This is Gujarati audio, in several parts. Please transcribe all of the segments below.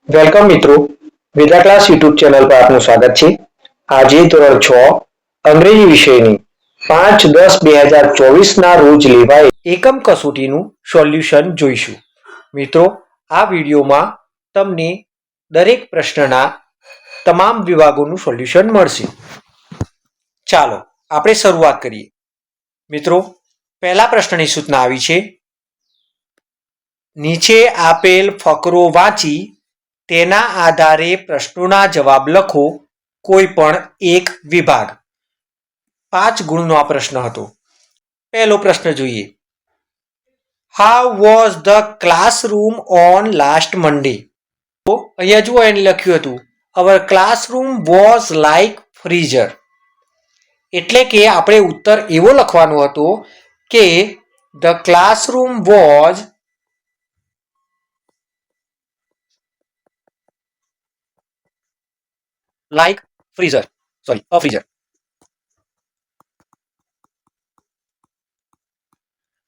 વેલકમ મિત્રો, વેદા ક્લાસ યુટ્યુબ ચેનલ પર આપનું સ્વાગત છે. આજે ધોરણ 6 અંગ્રેજી વિષયની 5-10-2024 ના રોજ લેવાયેલ એકમ કસોટીનું સોલ્યુશન જોઈશું. મિત્રો, આ વિડીયોમાં તમને દરેક પ્રશ્નના તમામ વિભાગોનું સોલ્યુશન મળશે. ચાલો આપણે શરૂઆત કરીએ. મિત્રો, પહેલા પ્રશ્નની સૂચના આવી છે. નીચે આપેલ ફકરો વાંચી તેના આધારે પ્રશ્નોના જવાબ લખો. કોઈ પણ એક વિભાગ. 5 ગુણનો આ પ્રશ્ન હતો. પહેલો પ્રશ્ન જોઈએ. How was the classroom on last Monday? તો અહીંયા જુઓ એને લખ્યું હતું our classroom was like freezer. એટલે કે આપણે ઉત્તર એવો લખવાનો હતો કે the classroom was like freezer, sorry a freezer.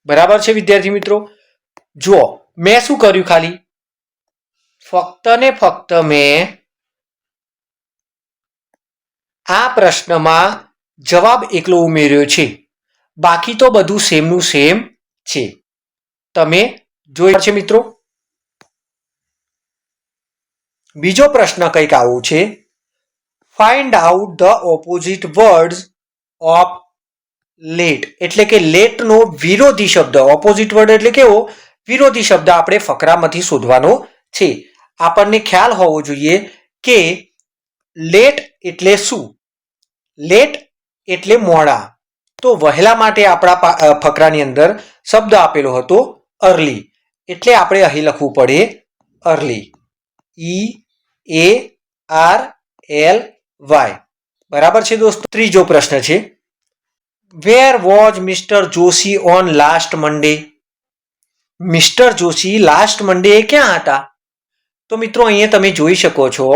બરાબર છે વિદ્યાર્થી મિત્રો. જુઓ મેં શું કર્યું, ખાલી ફક્ત ને ફક્ત મેં આ પ્રશ્નમાં જવાબ એકલો ઉમેર્યો છે. બાકી તો બધું સેમનું સેમ છે. તમે જોઈ છે મિત્રો. બીજો પ્રશ્ન કંઈક આવો છે. Find out the opposite words of late. એટલે કે લેટનો વિરોધી શબ્દ. ઓપોઝિટ વર્ડ એટલે કેવો? વિરોધી શબ્દ આપણે ફકરામાંથી શોધવાનો છે. આપણને ખ્યાલ હોવો જોઈએ કે લેટ એટલે શું? લેટ એટલે મોડા. તો વહેલા માટે આપણા ફકરાની અંદર શબ્દ આપેલો હતો અર્લી. એટલે આપણે અહીં લખવું પડે અર્લી. EARLY. બરાબર છે દોસ્તો. ત્રીજો પ્રશ્ન છે. Where was mister Joshi on last Monday? Mister Joshi last Monday ક્યાં હતા? તો મિત્રો અહીંયા તમે જોઈ શકો છો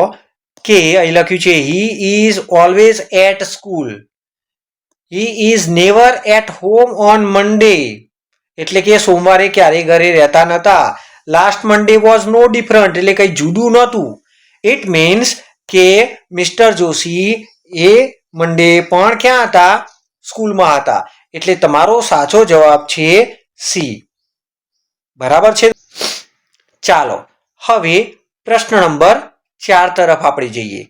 કે અહીં લખ્યું છે he is always at school. He is never at home on Monday. એટલે કે સોમવારે ક્યારેય ઘરે રહેતા નતા. Last Monday was no different. એટલે કંઈ જુદું નહોતું. ઇટ મીન્સ કે મિસ્ટર જોશી એ મંડે પણ ક્યાં હતા? સ્કૂલમાં હતા. એટલે તમારો સાચો જવાબ છે સી. બરાબર છે. ચાલો હવે પ્રશ્ન નંબર 4 તરફ આપણે જઈએ.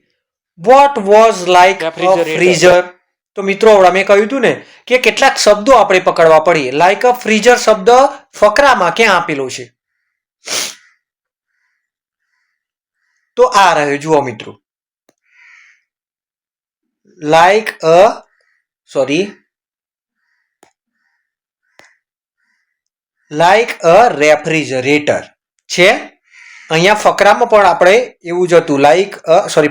What was like freezer? તો મિત્રો મેં કહ્યું હતું ને કે કેટલાક શબ્દો આપણે પકડવા પડીએ. લાઈક અ ફ્રીઝર શબ્દ ફકરામાં ક્યાં આપેલો છે? તો આ રહ્યો, જુઓ મિત્રો. લાઈક અ રેફ્રિજરેટર છે. અહીંયા ફકરામાં પણ આપણે એવું જ હતું,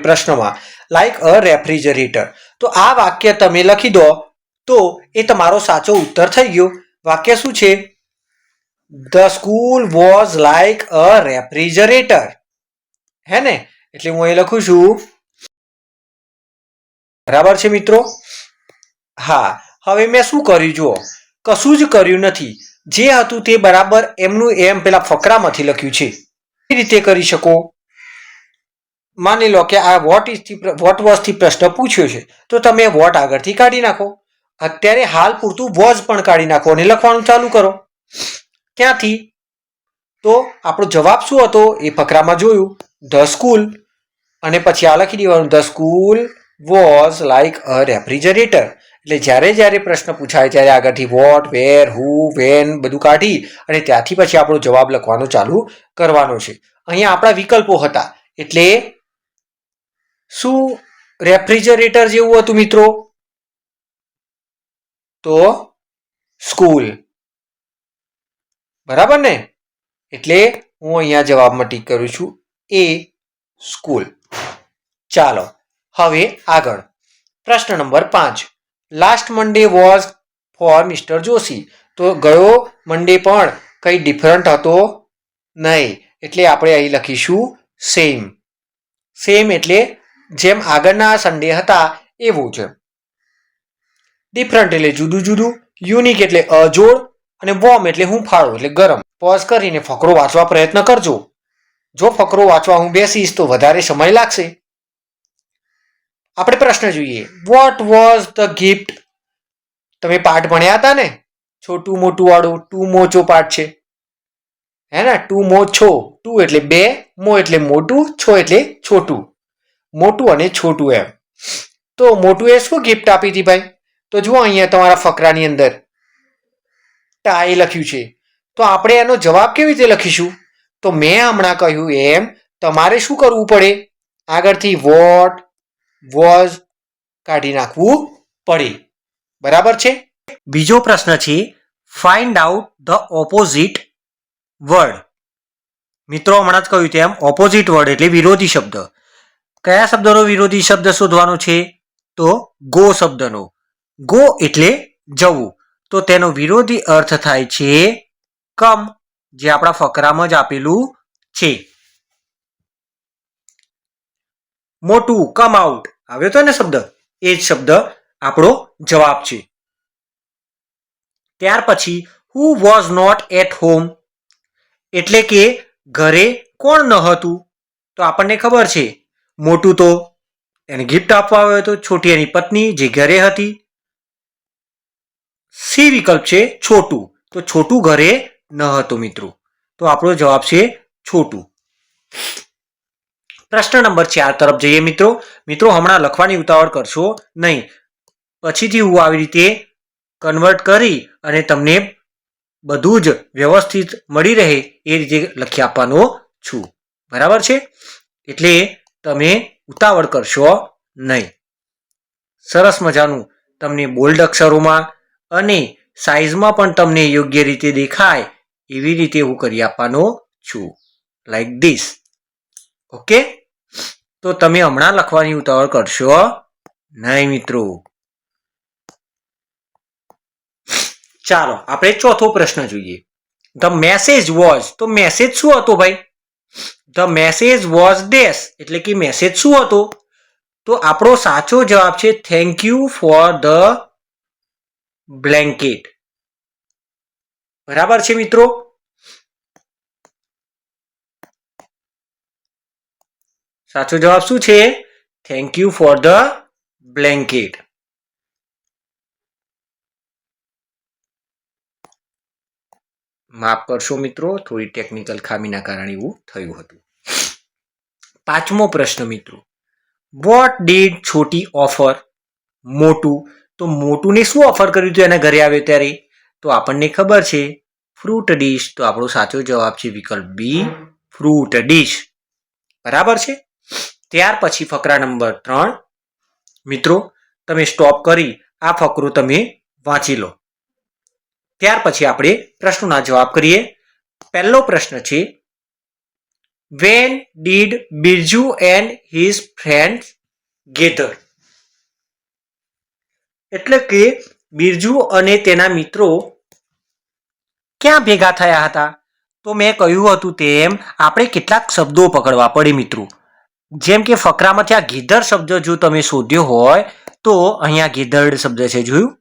પ્રશ્નમાં લાઈક અ રેફ્રિજરેટર. તો આ વાક્ય તમે લખી દો તો એ તમારો સાચો ઉત્તર થઈ ગયો. વાક્ય શું છે? The school was like a refrigerator. હે ને? એટલે હું અહીં લખું છું. બરાબર છે મિત્રો. હા, હવે મેં શું કર્યું જુઓ. કશું જ કર્યું નથી. જે હતું તે બરાબર એમનું એમ પેલા ફકરામાંથી લખ્યું છે. કેવી રીતે કરી શકો? માની લો કે આ વોટ વોઝ થી પ્રશ્ન પૂછ્યો છે તો તમે વોટ આગળથી કાઢી નાખો. અત્યારે હાલ પૂરતું વોઝ પણ કાઢી નાખો અને લખવાનું ચાલુ કરો. ક્યાંથી? તો આપણો જવાબ શું હતો એ ફકરામાં જોયું, ધ સ્કૂલ. અને પછી આ લખી દેવાનું, the school was like a refrigerator. એટલે જ્યારે પ્રશ્ન પૂછાય ત્યારે આગળથી વોટ, વેર, હુ, વેન બધું કાઢી અને ત્યાંથી પછી આપણો જવાબ લખવાનો ચાલુ કરવાનો છે. અહીંયા આપણા વિકલ્પો હતા. એટલે શું રેફ્રિજરેટર જેવું હતું મિત્રો? તો સ્કૂલ. બરાબર ને? એટલે હું અહીંયા જવાબમાં ટીક કરું છું એ સ્કૂલ. ચાલો હવે આગળ. પ્રશ્ન number 5. Last Monday was for mister Joshi. તો ગયો મંડે પણ કંઈ ડિફરન્ટ હતો નહીં. એટલે આપણે અહીં લખીશું સેમ. સેમ એટલે જેમ આગળના સન્ડે હતા એવું છે. ડિફરન્ટ એટલે જુદું જુદું. યુનિક એટલે અજોડ. અને વોર્મ એટલે હુંફાળો એટલે ગરમ. પોઝ કરીને ફકરો વાંચવા પ્રયત્ન કરજો. જો ફકરો વાંચવા હું બેસીશ તો વધારે સમય લાગશે. આપણે પ્રશ્ન જોઈએ. What was the gift? તમે પાઠ ભણ્યા હતા ને, છોટું મોટું વાળું, ટુ મોચો પાઠ છે હે ને, ટુ મો છો. ટુ એટલે બે, મો એટલે મોટું, છો એટલે છોટું. મોટું અને છોટું એમ. તો મોટું એ શું ગિફ્ટ આપી હતી ભાઈ? તો જુઓ અહીંયા તમારા ફકરાની અંદર ટાઈ લખ્યું છે. તો આપણે એનો જવાબ કેવી રીતે લખીશું? તો મેં હમણાં કહ્યું એમ તમારે શું કરવું પડે? આગળથી વોટ વોઝ કાઢી નાખવું પડે. બરાબર છે. બીજો પ્રશ્ન છે, find out the opposite word. મિત્રો હમણાં જ કહ્યું તેમ ઓપોઝિટ વર્ડ એટલે વિરોધી શબ્દ. કયા શબ્દનો વિરોધી શબ્દ શોધવાનો છે? તો ગો શબ્દનો. ગો એટલે જવું, તો તેનો વિરોધી અર્થ થાય છે કમ, જે આપણા ફકરામાં જ આપેલું છે. મોટું, કમ આઉટ આવ્યો તો ને શબ્દ, એ જ શબ્દ આપણો જવાબ છે. ત્યાર પછી who was not at home, એટલે કે ઘરે કોણ ન હતું? તો આપણને ખબર છે મોટું તો એને ગિફ્ટ આપવા આવ્યો હતો, છોટી એની પત્ની જે ઘરે હતી. સી વિકલ્પ છે છોટું, તો છોટું ઘરે ન હતું મિત્રો, તો આપણો જવાબ છે છોટું. પ્રશ્ન નંબર 4 તરફ જઈએ મિત્રો. મિત્રો હમણાં લખવાની ઉતાવળ કરશો નહીં, પછીથી હું આવી રીતે કન્વર્ટ કરી અને તમને બધું જ વ્યવસ્થિત મળી રહે એ રીતે લખી આપવાનો છું. બરાબર છે, એટલે તમે ઉતાવળ કરશો નહીં. સરસ મજાનું તમને બોલ્ડ અક્ષરોમાં અને સાઇઝમાં પણ તમને યોગ્ય રીતે દેખાય એવી રીતે હું કરી આપવાનો છું, લાઈક ધીસ. ઓકે, તો તમે હમણાં લખવાની ઉતાવળ કરશો નહીં મિત્રો. ચાલો આપણે ચોથો પ્રશ્ન જોઈએ. ધ મેસેજ વોઝ, તો મેસેજ શું હતો ભાઈ? ધ મેસેજ વોઝ ડેશ, એટલે કે મેસેજ શું હતો? તો આપણો સાચો જવાબ છે thank you for the blanket. બરાબર છે મિત્રો. સાચો જવાબ શું છે? Thank you for the blanket. માફ કરશો મિત્રો, થોડી ટેકનિકલ ખામીના કારણે એવું થયું હતું. પાંચમો પ્રશ્ન મિત્રો, વોટ ડીડ છોટી ઓફર? મોટું, તો મોટુંને શું ઓફર કર્યું હતું એના ઘરે આવ્યો ત્યારે? તો આપણને ખબર છે ફ્રૂટ ડીશ, તો આપણો સાચો જવાબ છે વિકલ્પ બી, ફ્રૂટ ડીશ. બરાબર છે. ત્યાર પછી ફકરા નંબર 3. મિત્રો તમે સ્ટોપ કરી આ ફકરો તમે વાંચી લો, ત્યાર પછી આપણે પ્રશ્નોના જવાબ કરીએ. પહેલો પ્રશ્ન છે, when did Birju and his friends gather? એટલે કે બિરજુ અને તેના મિત્રો ક્યાં ભેગા થયા હતા? તો મેં કહ્યું હતું તેમ આપણે કેટલાક શબ્દો પકડવા પડે મિત્રો. જેમ કે ફકરામાંથી આ ગીધર શબ્દ જો તમે શોધ્યો હોય તો અહીંયા ગીધડ શબ્દ છે, જોયું?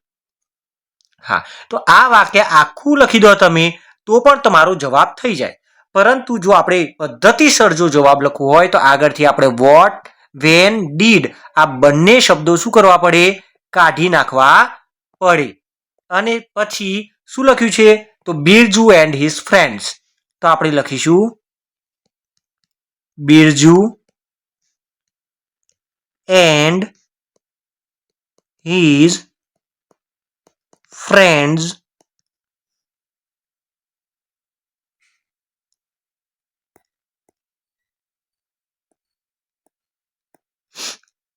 હા, તો આ વાક્ય આખું લખી દો તમે તો પણ તમારો જવાબ થઈ જાય. પરંતુ જો આપણે પદ્ધતિસર જો જવાબ લખવો હોય તો આગળથી આપણે વોટ, વેન, ડીડ આ બંને શબ્દો શું કરવા પડે? કાઢી નાખવા પડે. અને પછી શું લખ્યું છે? તો બિરજુ એન્ડ હિઝ ફ્રેન્ડ્સ, તો આપણે લખીશું બિરજુ એન્ડ હિઝ ફ્રેન્ડ્સ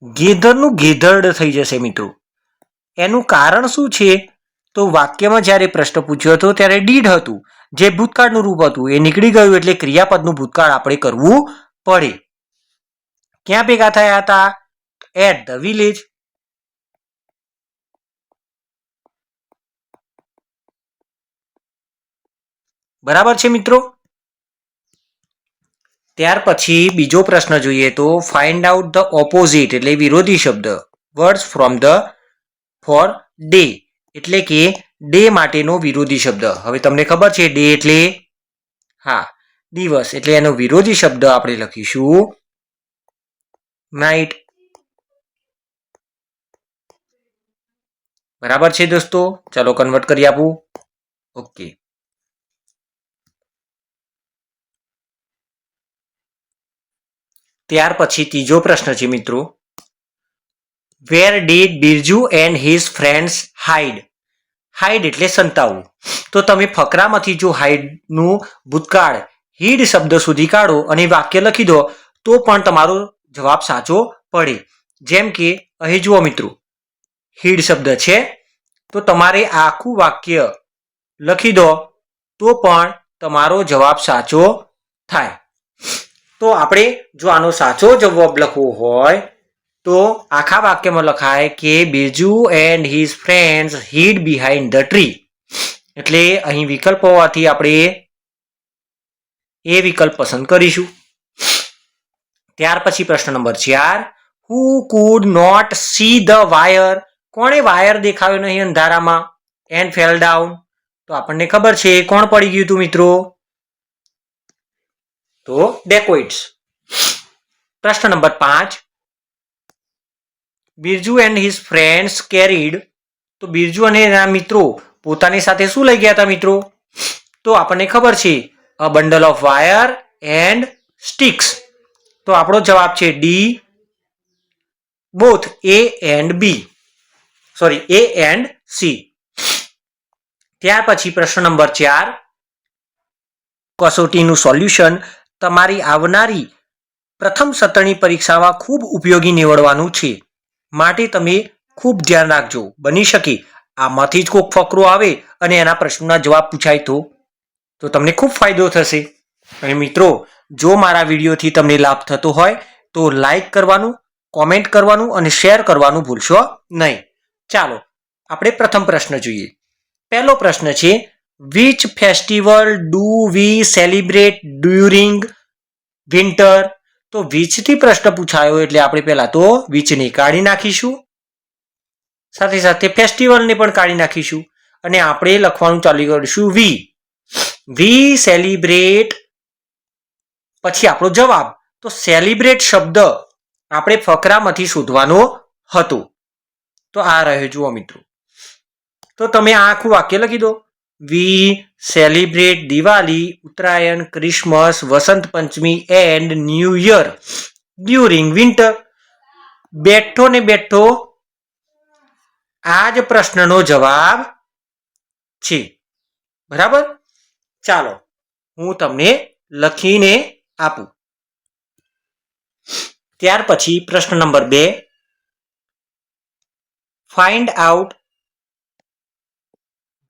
ગેધરનું ગેધડ થઈ જશે મિત્રો. એનું કારણ શું છે? તો વાક્યમાં જ્યારે પ્રશ્ન પૂછ્યો હતો ત્યારે ડીડ હતું, જે ભૂતકાળનું રૂપ હતું એ નીકળી ગયું, એટલે ક્રિયાપદનું ભૂતકાળ આપણે કરવું પડે. ક્યાં ભેગા થયા હતા? At the village. બરાબર છે મિત્રો. ત્યાર પછી બીજો પ્રશ્ન જોઈએ તો ફાઇન્ડ આઉટ ધ ઓપોઝિટ એટલે વિરોધી શબ્દ words from the for day, એટલે કે ડે માટેનો વિરોધી શબ્દ. હવે તમને ખબર છે ડે એટલે, હા, દિવસ, એટલે એનો વિરોધી શબ્દ આપણે લખીશું નાઇટ. બરાબર છે દોસ્તો? ચલો કન્વર્ટ કરી આપું. ઓકે. ત્યાર પછી ત્રીજો પ્રશ્ન છે મિત્રો, where did Birju and his friends hide? Hide એટલે સંતાવવું. તો તમે ફકરામાંથી જો હાઇડનું ભૂતકાળ હીડ શબ્દ સુધી કાઢો અને વાક્ય લખી દો તો પણ તમારો જવાબ સાચો પડે. જેમ કે અહીં જુઓ મિત્રો, હીડ શબ્દ છે તો તમારે આખું વાક્ય લખી દો તો પણ તમારો જવાબ સાચો થાય. તો આપણે જો આનો સાચો જવાબ લખવો હોય તો આખા વાક્યમાં લખાય કે Birju and his friends hid behind the tree. એટલે અહીં વિકલ્પ હોવાથી આપણે એ વિકલ્પ પસંદ કરીશું. ત્યાર પછી પ્રશ્ન number 4, who could not see the wire? કોણે વાયર દેખાયો નહીં અંધારામાં? And fell down. તો આપણને ખબર છે કોણ પડી ગયું હતું મિત્રો? તો ડેકોઇટ્સ. પ્રશ્ન number 5, Birju and his friends carried. તો બિરજુ અને એના મિત્રો પોતાની સાથે શું લઈ ગયા હતા મિત્રો? તો આપણને ખબર છે a bundle of wire and sticks. તો આપણો જવાબ છે D, both A and B, sorry A and C. ત્યાર પછી પ્રશ્ન નંબર 4, કસોટીનું સોલ્યુશન. તમારી આવનારી પ્રથમ સત્રની પરીક્ષામાં ખૂબ ઉપયોગી નીવડવાનું છે, માટે તમે ખૂબ ધ્યાન રાખજો. બની શકે આમાંથી જ કોઈક ફકરો આવે અને એના પ્રશ્નોના જવાબ પૂછાય તો તમને ખૂબ ફાયદો થશે. અને મિત્રો જો મારા વિડીયોથી તમને લાભ થતો હોય તો લાઈક કરવાનું, કોમેન્ટ કરવાનું અને શેર કરવાનું ભૂલશો નહીં. ચાલો આપણે પ્રથમ પ્રશ્ન જોઈએ. પહેલો પ્રશ્ન છે, which festival do we celebrate during winter? તો વિચથી પ્રશ્ન પૂછાયો એટલે આપણે પહેલા તો વિચને કાઢી નાખીશું, સાથે સાથે ફેસ્ટિવલને પણ કાઢી નાખીશું અને આપણે લખવાનું ચાલુ કરીશું વી સેલિબ્રેટ. પછી આપણો જવાબ. તો સેલિબ્રેટ શબ્દ આપણે ફકરામાંથી શોધવાનો હતો. તો આ રહ્યો જુઓ મિત્રો. તો તમે આ આખું વાક્ય લખી દો. We celebrate Diwali, Uttarayan, Christmas, Vasant Panchami and new year during winter. બેઠો ને બેઠો આ જ પ્રશ્નનો જવાબ છે. બરાબર? ચાલો હું તમને લખીને આપું. ત્યાર પછી પ્રશ્ન number 2, find out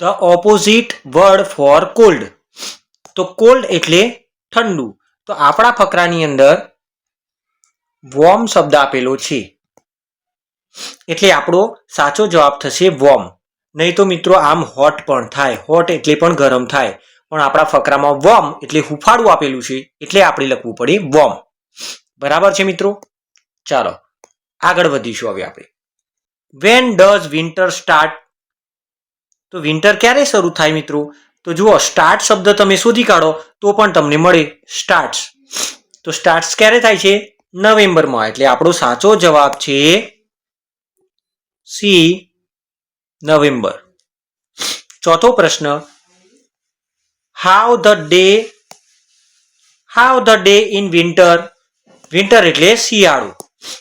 the opposite word for cold. તો કોલ્ડ એટલે ઠંડુ. તો આપણા ફકરાની અંદર વોર્મ શબ્દ આપેલો છે એટલે આપણો સાચો જવાબ થશે વોર્મ. નહીં તો મિત્રો આમ હોટ પણ થાય, હોટ એટલે પણ ગરમ થાય, પણ આપણા ફકરામાં વોર્મ એટલે હુફાળું આપેલું છે એટલે આપણે લખવું પડે વોર્મ. બરાબર છે મિત્રો? ચાલો આગળ વધીશું હવે આપણે. When does winter start? તો વિન્ટર ક્યારે શરૂ થાય મિત્રો? તો જુઓ, સ્ટાર્ટ શબ્દ તમે શોધી કાઢો તો પણ તમને મળે સ્ટાર્ટ્સ. તો સ્ટાર્ટ્સ ક્યારે થાય છે? નવેમ્બરમાં. એટલે આપણો સાચો જવાબ છે સી, નવેમ્બર. ચોથો પ્રશ્ન, how the day in winter? Winter એટલે શિયાળો.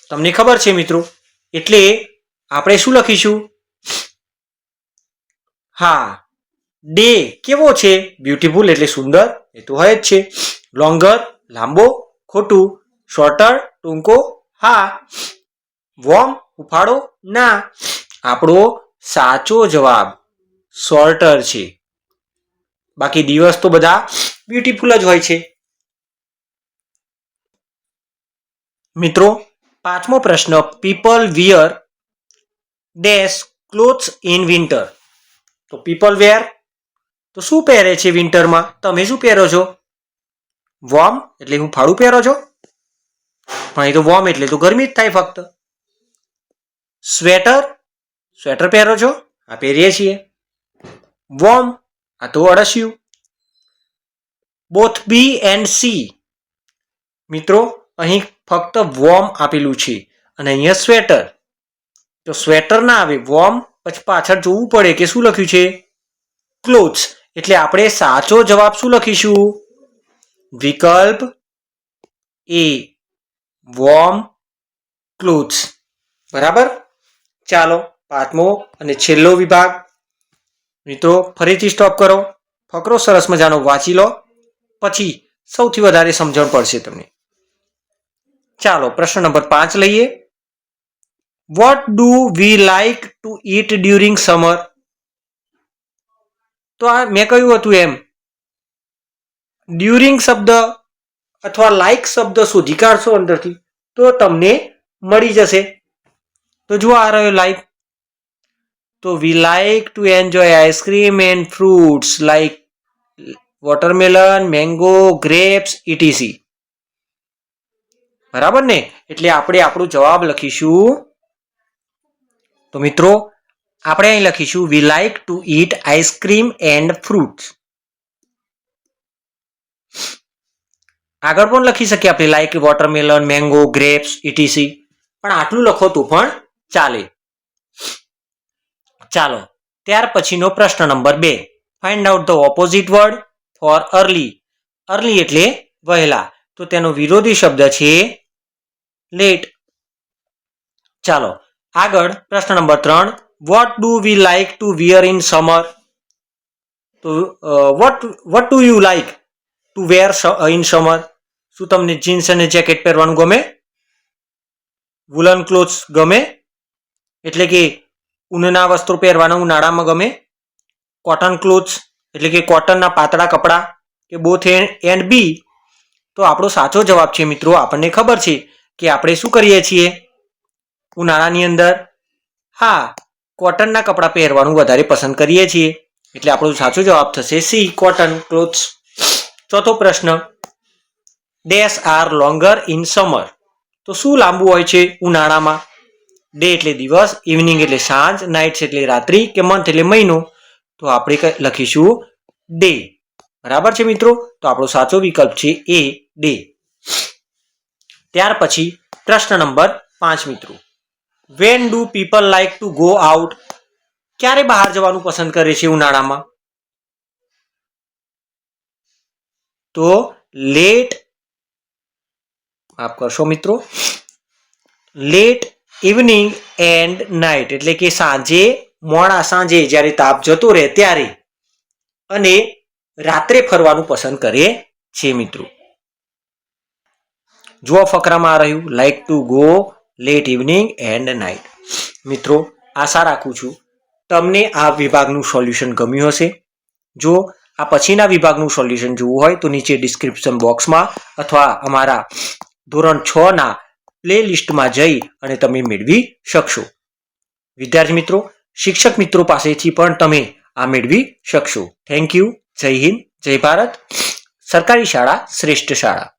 તમને ખબર છે મિત્રો, એટલે આપણે શું લખીશું? હા, ડે કેવો છે? બ્યુટીફુલ એટલે સુંદર, એ તો હોય જ છે. લોંગર લાંબો, ખોટું. શોર્ટર ટૂંકો, હા. વોર્મ હુફાળો, ના. આપણો સાચો જવાબ શોર્ટર છે. બાકી દિવસ તો બધા બ્યુટીફુલ જ હોય છે. મિત્રો પાંચમો પ્રશ્ન, people wear dash clothes in winter. તો પીપલ વેર તો શું પહેરે છે વિન્ટરમાં? તમે શું પહેરો છો? વોર્મ એટલે હું ફાળું પહેરો છો? પણ એ તો વોર્મ એટલે તો ગરમી જ થાય ફક્ત. સ્વેટર પહેરો છો? આ પહેરીએ છીએ. વોર્મ આ તો અળસિયું. Both B and C. મિત્રો અહીં ફક્ત વોર્મ આપેલું છે અને અહીંયા સ્વેટર. તો સ્વેટર ના આવે, વોર્મ પછી પાછળ જોવું પડે કે શું લખ્યું છે, ક્લોથ્સ. એટલે આપણે સાચો જવાબ શું લખીશું, વિકલ્પ એ, વોર્મ ક્લોથ્સ. બરાબર. ચાલો પાંચમો અને છેલ્લો વિભાગ. મિત્રો ફરીથી સ્ટોપ કરો, ફકરો સરસ મજાનો વાંચી લો, પછી સૌથી વધારે સમજણ પડશે તમને. ચાલો પ્રશ્ન નંબર 5 લઈએ. Vote do we like to eat during summer? તો આ મેં કહ્યું હતું એમ, ડ્યુરિંગ શબ્દ અથવા લાઈક શબ્દ શોધી કાઢશો અંદરથી તો તમને મળી જશે. તો જુઓ આ રહ્યો લાઈક. તો વી like two enjoy ice cream and fruits like watermelon, mango, grapes, etc. બરાબર ને? એટલે આપણે આપણો જવાબ લખીશું. તો મિત્રો આપણે અહીં લખીશું વી like to eat ice cream and fruits. આગળ પણ લખી શકીએ આપણે like watermelon, mango, grapes, etc, પણ આટલું લખો તો પણ ચાલે. ચાલો ત્યાર પછીનો પ્રશ્ન number 2. Find out the opposite word for early. Early એટલે વહેલા, તો તેનો વિરોધી શબ્દ છે લેટ. ચાલો આગળ પ્રશ્ન number 3. What do we like to wear in summer? તો what do you like to wear in summer? શું તમને જીન્સ અને જેકેટ પહેરવાનું ગમે? વુલન ક્લોથ્સ ગમે, એટલે કે ઊનના વસ્ત્રો પહેરવાના ઉનાળામાં ગમે? કોટન ક્લોથ્સ એટલે કે કોટનના પાતળા કપડાં, કે બોથ એન્ડ બી? તો આપણો સાચો જવાબ છે મિત્રો, આપણને ખબર છે કે આપણે શું કરીએ છીએ ઉનાળાની અંદર, હા કોટનના કપડાં પહેરવાનું વધારે પસંદ કરીએ છીએ. એટલે આપણો સાચો જવાબ થશે સી, કોટન ક્લોથ્સ. ચોથો પ્રશ્ન. Dash are longer in summer? તો શું લાંબુ હોય છે ઉનાળામાં? ડે એટલે દિવસ, ઇવનિંગ એટલે સાંજ, નાઇટ્સ એટલે રાત્રિ, કે મંથ એટલે મહિનો? તો આપણે લખીશું ડે. બરાબર છે મિત્રો? તો આપણો સાચો વિકલ્પ છે એ, ડે. ત્યાર પછી પ્રશ્ન નંબર 5 મિત્રો. When do people like to go out? ક્યારે બહાર જવાનું પસંદ કરે છે ઉનાળામાં? તો લેટ, માફ કરશો મિત્રો, લેટ ઇવનિંગ એન્ડ નાઇટ, એટલે કે સાંજે, મોડા સાંજે જ્યારે તાપ જતો રહે ત્યારે, અને રાત્રે ફરવાનું પસંદ કરે છે મિત્રો. જુઓ ફકરામાં આ રહ્યું, like to go late evening and night. મિત્રો આશા રાખું છું તમને આ વિભાગનું સોલ્યુશન ગમ્યું હશે. જો આ પછીના વિભાગનું સોલ્યુશન જોવું હોય તો નીચે ડિસ્ક્રિપ્શન બોક્સમાં અથવા અમારા ધોરણ 6ના પ્લેલિસ્ટમાં જઈ અને તમે મેળવી શકશો. વિદ્યાર્થી મિત્રો, શિક્ષક મિત્રો પાસેથી પણ તમે આ મેળવી શકશો. Thank you. જય હિન્દ, જય ભારત. સરકારી શાળા શ્રેષ્ઠ શાળા.